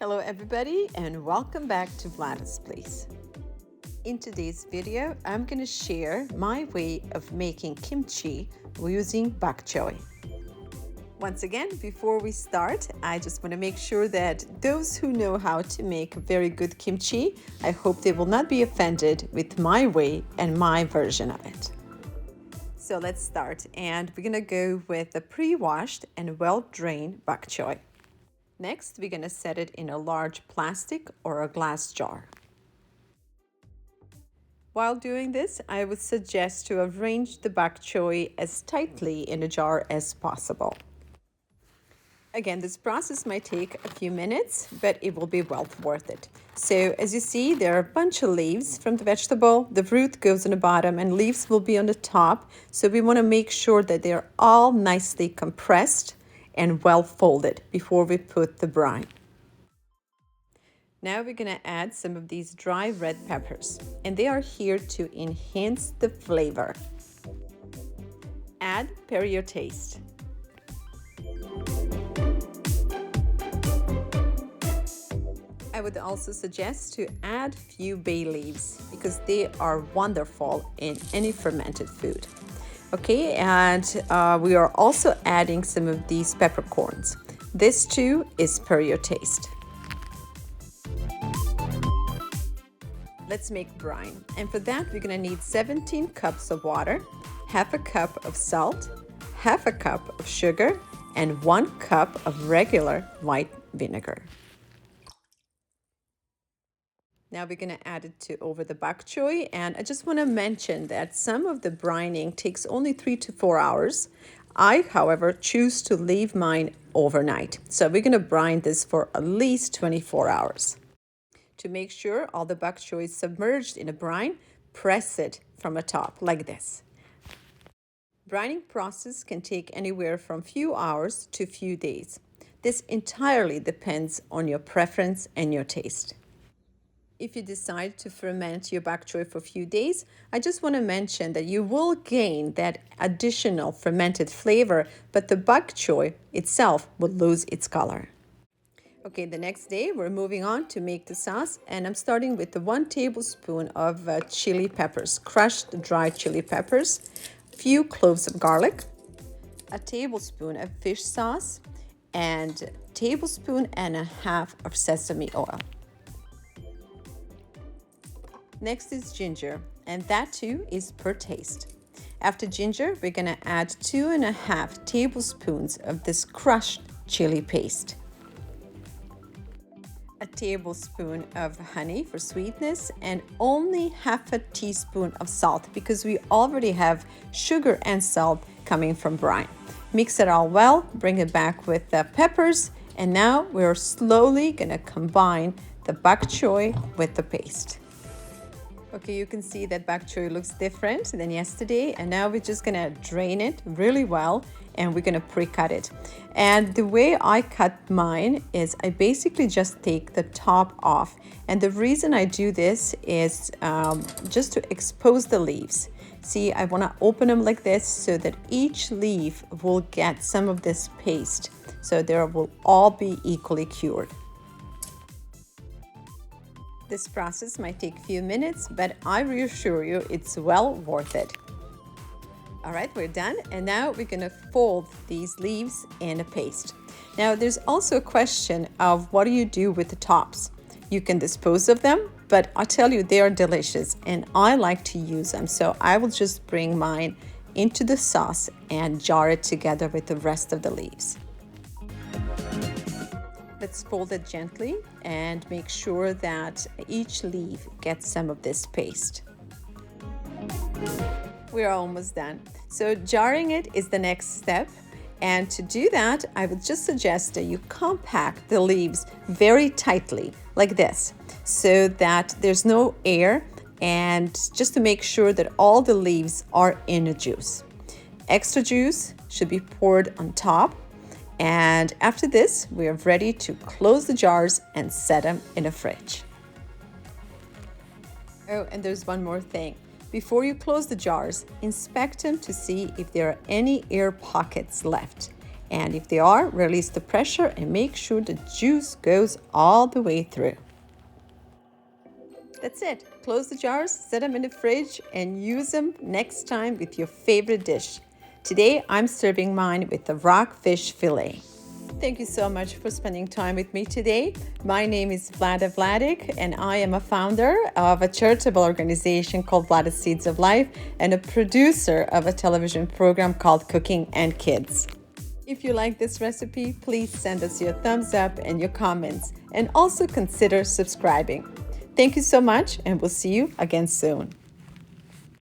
Hello everybody and welcome back to VLADA'S place. In today's video, I'm going to share my way of making kimchi using bok choy. Once again, before we start, I just want to make sure that those who know how to make very good kimchi, I hope they will not be offended with my way and my version of it. So let's start, and we're going to go with the pre-washed and well-drained bok choy. Next, we're going to set it in a large plastic or a glass jar. While doing this, I would suggest to arrange the bok choy as tightly in a jar as possible. Again, this process might take a few minutes, but it will be well worth it. So as you see, there are a bunch of leaves from the vegetable. The root goes on the bottom and leaves will be on the top. So we want to make sure that they're all nicely compressed and well folded before we put the brine. Now we're going to add some of these dry red peppers, and they are here to enhance the flavor. Add per your taste. I would also suggest to add few bay leaves because they are wonderful in any fermented food. Okay, and we are also adding some of these peppercorns. This too is per your taste. Let's make brine, and for that we're going to need 17 cups of water, half a cup of salt, half a cup of sugar, and 1 cup of regular white vinegar. Now we're going to add it over the bok choy, and I just want to mention that some of the brining takes only 3 to 4 hours. I, however, choose to leave mine overnight. So we're going to brine this for at least 24 hours. To make sure all the bok choy is submerged in a brine, press it from the top like this. Brining process can take anywhere from few hours to few days. This entirely depends on your preference and your taste. If you decide to ferment your bok choy for a few days, I just want to mention that you will gain that additional fermented flavor, but the bok choy itself will lose its color. Okay, the next day we're moving on to make the sauce, and I'm starting with the 1 tablespoon of chili peppers, crushed dried chili peppers, few cloves of garlic, a tablespoon of fish sauce, and a tablespoon and a half of sesame oil. Next is ginger, and that too is per taste. After ginger, we're going to add 2.5 tablespoons of this crushed chili paste. A tablespoon of honey for sweetness, and only half a teaspoon of salt because we already have sugar and salt coming from brine. Mix it all well, bring it back with the peppers, and now we're slowly going to combine the bok choy with the paste. Okay, you can see that bok choy looks different than yesterday, and now we're just gonna drain it really well, and we're gonna pre-cut it. And the way I cut mine is I basically just take the top off, and the reason I do this is just to expose the leaves. See, I want to open them like this so that each leaf will get some of this paste, so they will all be equally cured. This process might take a few minutes, but I reassure you it's well worth it. All right, we're done, and now we're going to fold these leaves in a paste. Now there's also a question of what do you do with the tops? You can dispose of them, but I'll tell you they are delicious and I like to use them, so I will just bring mine into the sauce and jar it together with the rest of the leaves. Let's fold it gently and make sure that each leaf gets some of this paste. We're almost done. So jarring it is the next step. And to do that, I would just suggest that you compact the leaves very tightly like this so that there's no air, and just to make sure that all the leaves are in a juice. Extra juice should be poured on top. And after this, we are ready to close the jars and set them in a fridge. Oh, and there's one more thing. Before you close the jars, inspect them to see if there are any air pockets left. And if they are, release the pressure and make sure the juice goes all the way through. That's it. Close the jars, set them in the fridge, and use them next time with your favorite dish. Today, I'm serving mine with the rockfish fillet. Thank you so much for spending time with me today. My name is VLADA'S, and I am a founder of a charitable organization called VLADA'S Seeds of Life and a producer of a television program called Cooking and Kids. If you like this recipe, please send us your thumbs up and your comments, and also consider subscribing. Thank you so much, and we'll see you again soon.